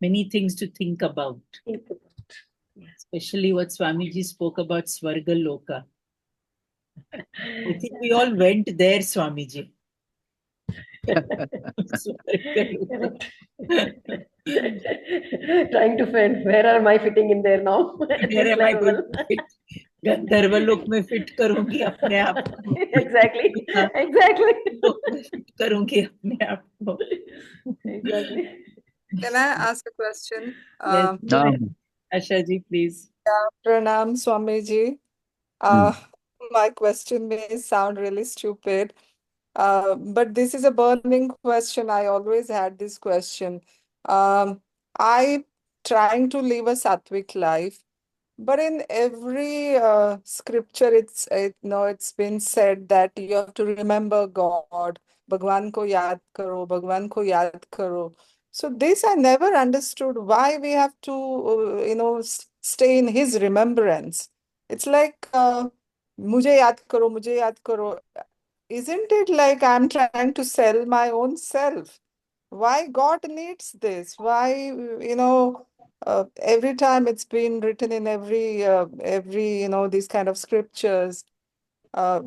many things to think about. Especially what Swamiji spoke about Swarga Loka. I think we all went there, Swamiji. Swarga Loka. Trying to find where am I fitting in there now? At Where this am I going level. to fit? गंधर्व लोक में fit करूंगी अपने आप को. Exactly. हाँ, Exactly. लोक में fit करूंगी अपने आप को. Exactly. Can I ask a question? Yes, go ahead. Asha ji, please. Pranam Swamiji. My question may sound really stupid, but this is a burning question. I always had this question. I trying to live a sattvic life, but in every scripture, it's been said that you have to remember God. Bhagwan ko yaad karo, Bhagwan ko yaad karo. So this I never understood why we have to, stay in His remembrance. It's like, mujhe yaad karo, mujhe yaad karo. Isn't it like I'm trying to sell my own self? Why God needs this? Why, every time it's been written in every, these kind of scriptures, uh,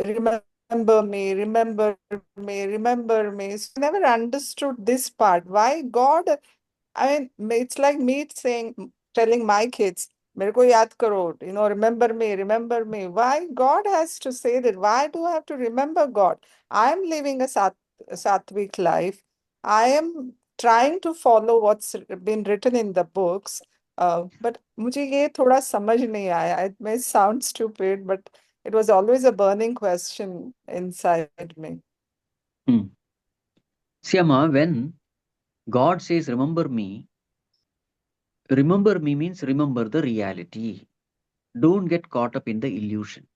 remember me, remember me, remember me. So I never understood this part. Why God, I mean, it's like me telling my kids, मेरे को याद करो, remember me, remember me. Why God has to say that? Why do I have to remember God? I am living a sattvic life. I am trying to follow what's been written in the books. But मुझे ये थोड़ा समझ नहीं आया. It may sound stupid, but it was always a burning question inside me. See, Amma, when God says, remember me means remember the reality. Don't get caught up in the illusion.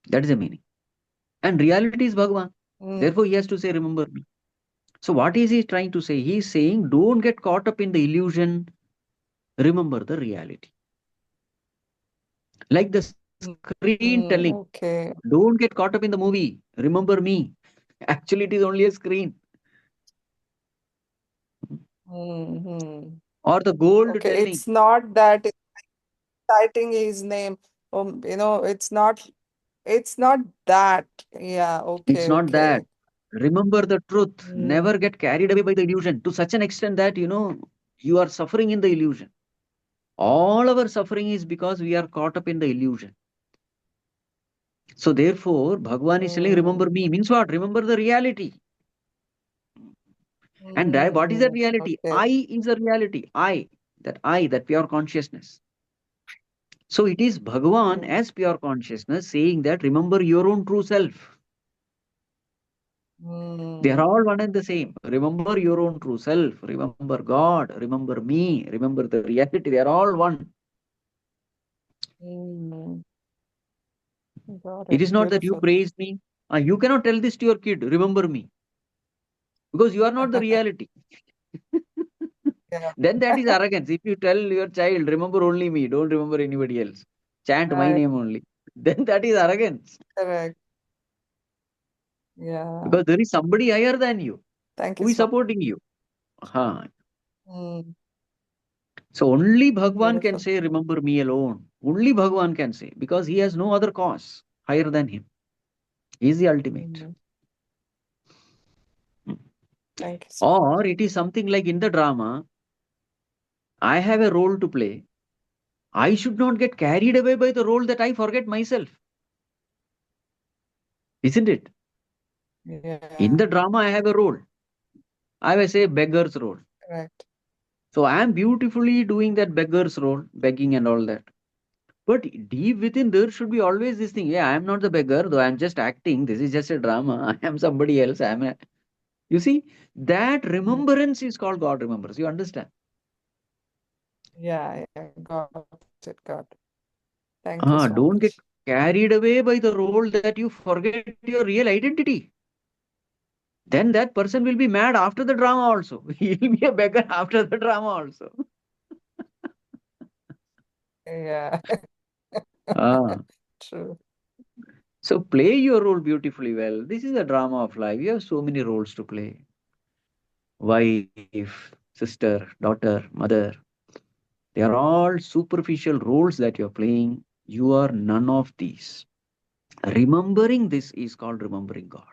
That is the meaning. And reality is Bhagavan. Therefore, he has to say, remember me. So what is he trying to say? He is saying, don't get caught up in the illusion. Remember the reality. Like the screen telling, Okay. don't get caught up in the movie. Remember me. Actually, it is only a screen. Mm-hmm. Or the gold Okay, telling. it's not that citing his name. It's not that. Yeah, It's okay, not that. okay. Remember the truth. Never get carried away by the illusion to such an extent that, you are suffering in the illusion. All our suffering is because we are caught up in the illusion. So therefore, Bhagavan is telling, remember me. Means what? Remember the reality. And that, what is that reality? Okay. I is a reality. That pure consciousness. So it is Bhagavan as pure consciousness saying that remember your own true self. They are all one and the same. Remember your own true self. Remember God. Remember me. Remember the reality. They are all one. Got It it. is not that you Beautiful. praised me. You cannot tell this to your kid. Remember me. Because you are not the reality. Yeah. Then that is arrogance. If you tell your child, remember only me, don't remember anybody else. Chant my Right. name only. Then that is arrogance. Correct. Yeah. Because there is somebody higher than you Thank who you, is Swami. supporting you. Huh. Mm, So only Bhagwan can beautiful. say, remember me alone. Only Bhagwan can say. Because he has no other cause higher than him. He is the ultimate. Thank you, Swami. Or it is something like in the drama, I have a role to play. I should not get carried away by the role that I forget myself. Isn't it? In the Yeah, drama, I have a role. I will say beggar's role. correct. So I am beautifully doing that beggar's role, begging and all that. But deep within there should be always this thing. Yeah, I am not the beggar, though I am just acting. This is just a drama. I am somebody else. You see, that remembrance is called God remembers. You understand? Yeah, got it, got it. Thank you, Don't get Swamiji. carried away by the role that you forget your real identity. Then that person will be mad after the drama also. He will be a beggar after the drama also. Yeah, Ah. true. So play your role beautifully well. This is a drama of life. You have so many roles to play. Wife, sister, daughter, mother. They are all superficial roles that you're playing. You are none of these. Remembering this is called remembering God.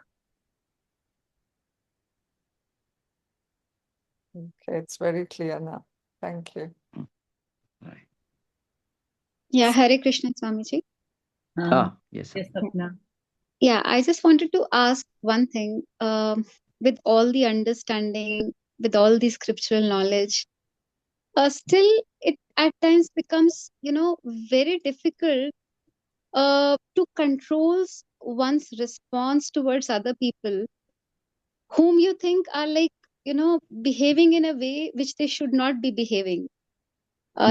Okay, it's very clear now. Thank you. Right. Yeah, Hare Krishna Swamiji. Yes. Yes, Sapna. Yeah, I just wanted to ask one thing. With all the understanding, with all the scriptural knowledge, still it at times becomes, very difficult to control one's response towards other people whom you think are like, behaving in a way which they should not be behaving.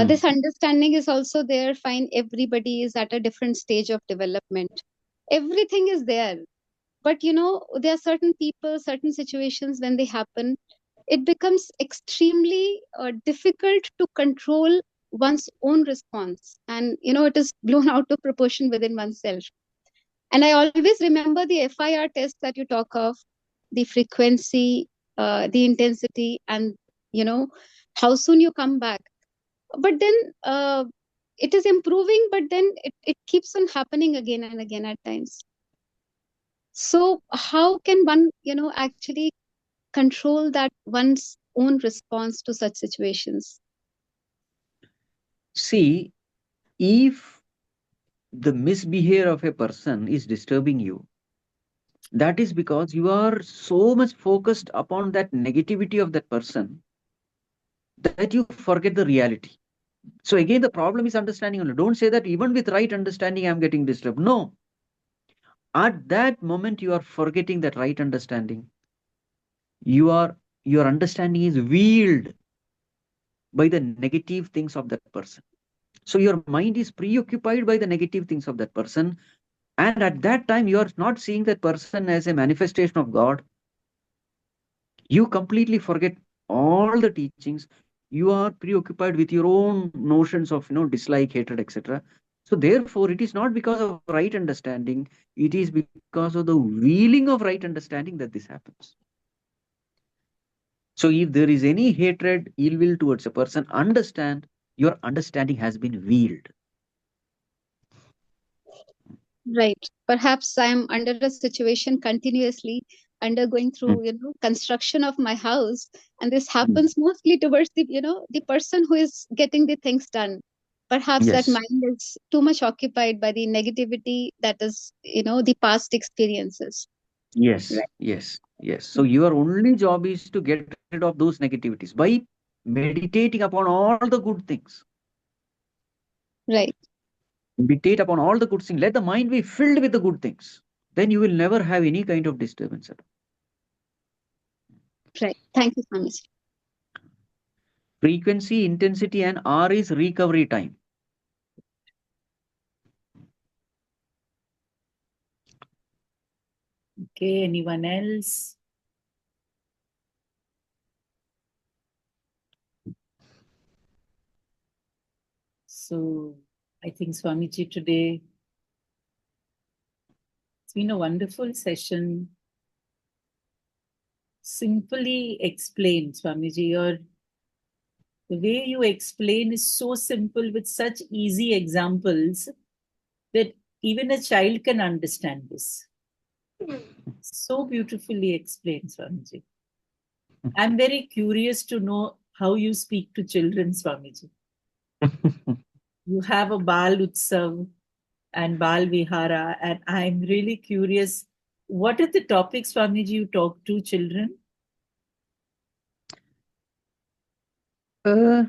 This understanding is also there. Fine, everybody is at a different stage of development. Everything is there. But there are certain people, certain situations when they happen, it becomes extremely difficult to control one's own response. And, it is blown out of proportion within oneself. And I always remember the FIR test that you talk of, the frequency, the intensity, and, how soon you come back. But then it is improving, but then it keeps on happening again and again at times. So how can one, actually control that one's own response to such situations? See, if the misbehavior of a person is disturbing you, that is because you are so much focused upon that negativity of that person that you forget the reality. So again, the problem is understanding only. Don't say that even with right understanding, I'm getting disturbed. No. At that moment, you are forgetting that right understanding. Your understanding is wheeled by the negative things of that person. So your mind is preoccupied by the negative things of that person. And at that time, you are not seeing that person as a manifestation of God. You completely forget all the teachings. You are preoccupied with your own notions of, dislike, hatred, etc. So therefore, it is not because of right understanding, it is because of the wheeling of right understanding that this happens. So if there is any hatred, ill will towards a person, understand your understanding has been wheeled. Right. Perhaps I'm under a situation continuously undergoing through, construction of my house. And this happens mostly towards the person who is getting the things done. Perhaps that Yes. mind is too much occupied by the negativity that is, the past experiences. Yes, Right. yes, yes. So your only job is to get rid of those negativities by meditating upon all the good things. Right. Meditate upon all the good things. Let the mind be filled with the good things. Then you will never have any kind of disturbance at all. Right. Thank you, Swamiji. Frequency, intensity, and R is recovery time. Okay, anyone else? So I think Swamiji today, it's been a wonderful session. Simply explain, Swamiji, the way you explain is so simple with such easy examples that even a child can understand this. So beautifully explained, Swamiji. I'm very curious to know how you speak to children, Swamiji. You have a Bal Utsav and Bal Vihara, and I'm really curious, what are the topics, Swamiji, you talk to children?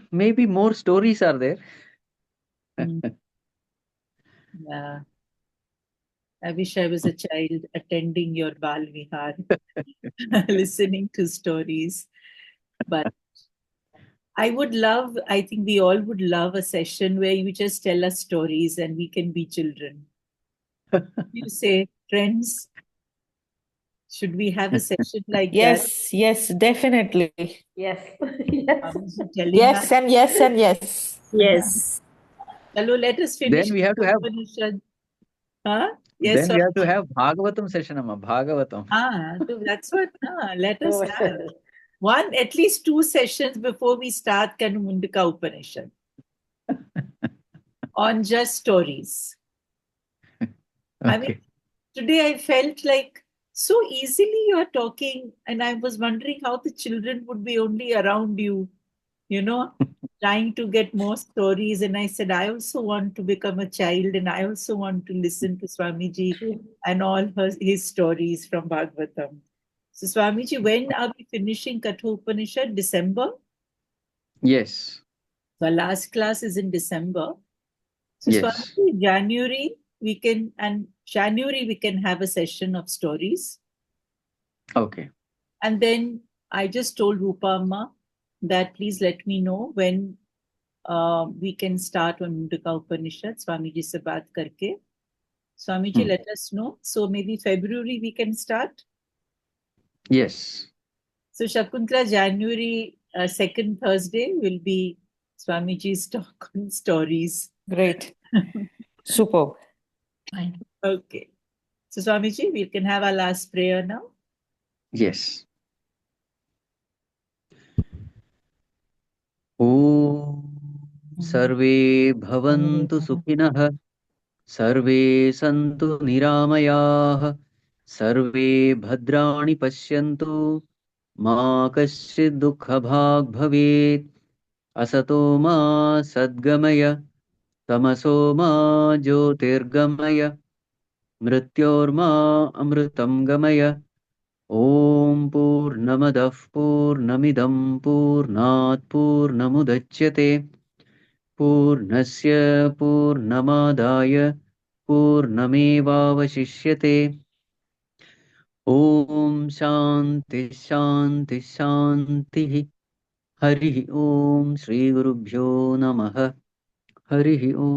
Maybe more stories are there. Yeah. I wish I was a child attending your Bal Vihar, listening to stories. But I think we all would love a session where you just tell us stories and we can be children. You say, friends, should we have a session like that? Yes, definitely. Yes. Yes. Swamiji telling Yes, us. and yes, and yes. Yes. Hello, let us Then finish we have to have. Upanishad. Huh? Then Yes, we have to Swamiji. have Bhagavatam session, Amma. Bhagavatam. So that's what. Let us have one, at least 2 sessions before we start Kanumundaka Upanishad on just stories. I mean, Okay. today I felt like so easily you're talking, and I was wondering how the children would be only around you, you know, trying to get more stories. And I said, I also want to become a child, and I also want to listen to Swamiji and all his stories from Bhagavatam. So, Swamiji, when are we finishing Kathopanishad? December? Yes. The last class is in December. So, Yes. Swamiji, January we can have a session of stories. Okay. And then I just told Rupa Amma that please let me know when we can start on Mundaka Upanishad, Swamiji se baat karke. Swamiji, let us know. So maybe February we can start. Yes. So Shakuntala, January 2nd Thursday will be Swamiji's talk on stories. Great. Super. Fine. Okay. So Swamiji, we can have our last prayer now. Yes. ॐ सर्वे भवन्तु सुखिनः सर्वे सन्तु निरामयाः सर्वे भद्राणि पश्यन्तु मा कश्चित् दुःखभाग् भवेत् असतो मा सद्गमय तमसो मा ज्योतिर्गमय मृत्योर्मा अमृतं गमय ॐ पूर्णमदः पूर्णमिदं पूर्णात् पूर्णमुदच्यते पूर्णस्य पूर्णमादाय पूर्णमेवावशिष्यते ॐ शान्ति शान्ति शान्तिः हरिः ॐ श्रीगुरुभ्यो नमः हरिः ॐ